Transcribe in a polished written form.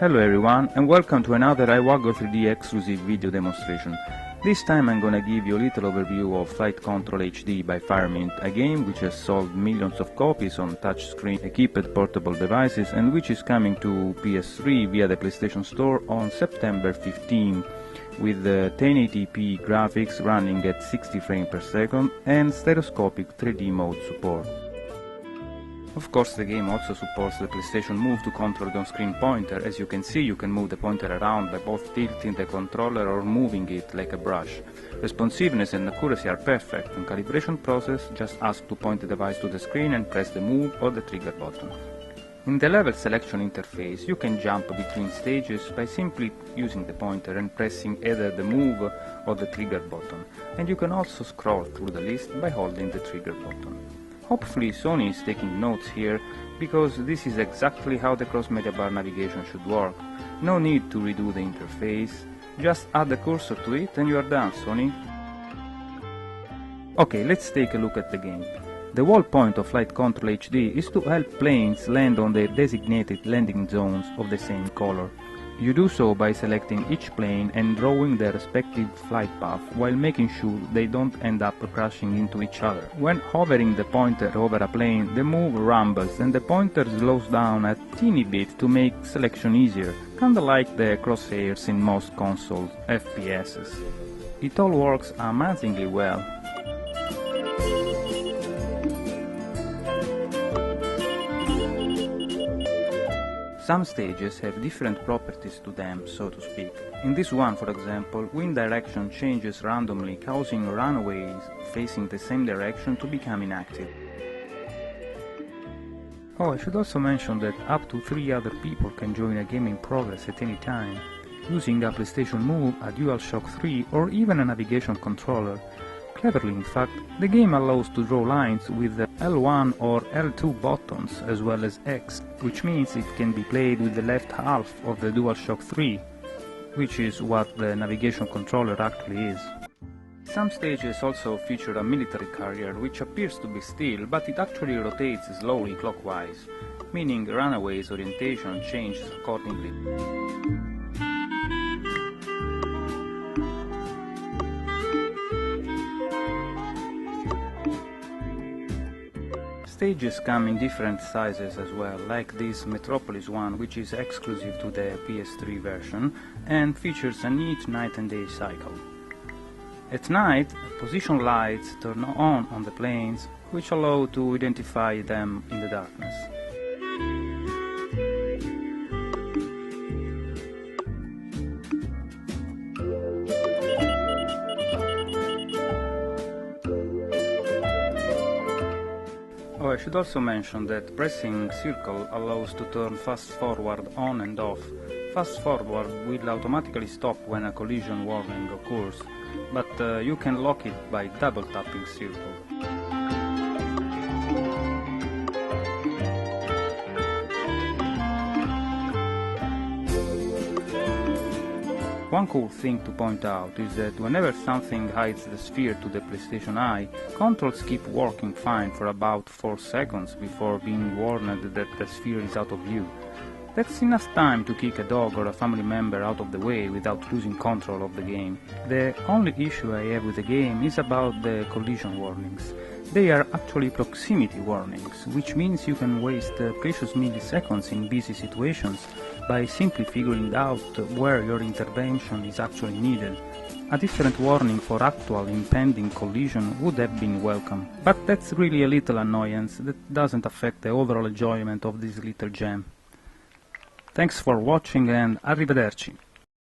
Hello everyone and welcome to another iWatch 3D exclusive video demonstration. This time I'm gonna give you a little overview of Flight Control HD by Firemint, a game which has sold millions of copies on touchscreen equipped portable devices and which is coming to PS3 via the PlayStation Store on September 15 with 1080p graphics running at 60 frames per second and stereoscopic 3D mode support. Of course, the game also supports the PlayStation Move to control the on-screen pointer. As you can see, you can move the pointer around by both tilting the controller or moving it like a brush. Responsiveness and accuracy are perfect, and calibration process just asks to point the device to the screen and press the move or the trigger button. In the level selection interface, you can jump between stages by simply using the pointer and pressing either the move or the trigger button, and you can also scroll through the list by holding the trigger button. Hopefully Sony is taking notes here, because this is exactly how the cross-media bar navigation should work. No need to redo the interface, just add the cursor to it and you are done, Sony. Okay, let's take a look at the game. The whole point of Flight Control HD is to help planes land on their designated landing zones of the same color. You do so by selecting each plane and drawing their respective flight path while making sure they don't end up crashing into each other. When hovering the pointer over a plane, the move rumbles and the pointer slows down a teeny bit to make selection easier, kinda like the crosshairs in most console FPSs. It all works amazingly well. Some stages have different properties to them, so to speak. In this one, for example, wind direction changes randomly, causing runaways facing the same direction to become inactive. Oh, I should also mention that up to 3 other people can join a game in progress at any time, using a PlayStation Move, a DualShock 3 or even a navigation controller. Cleverly, in fact, the game allows to draw lines with the L1 or L2 buttons as well as X, which means it can be played with the left half of the DualShock 3, which is what the navigation controller actually is. Some stages also feature a military carrier which appears to be still, but it actually rotates slowly clockwise, meaning Runaway's orientation changes accordingly. Stages come in different sizes as well, like this Metropolis one, which is exclusive to the PS3 version and features a neat night and day cycle. At night, position lights turn on the planes, which allow to identify them in the darkness. Oh, I should also mention that pressing circle allows to turn fast forward on and off. Fast forward will automatically stop when a collision warning occurs, but you can lock it by double tapping circle. One cool thing to point out is that whenever something hides the sphere to the PlayStation Eye, controls keep working fine for about 4 seconds before being warned that the sphere is out of view. That's enough time to kick a dog or a family member out of the way without losing control of the game. The only issue I have with the game is about the collision warnings. They are actually proximity warnings, which means you can waste precious milliseconds in busy situations by simply figuring out where your intervention is actually needed. A different warning for actual impending collision would have been welcome, but that's really a little annoyance that doesn't affect the overall enjoyment of this little gem. Thanks for watching and arrivederci!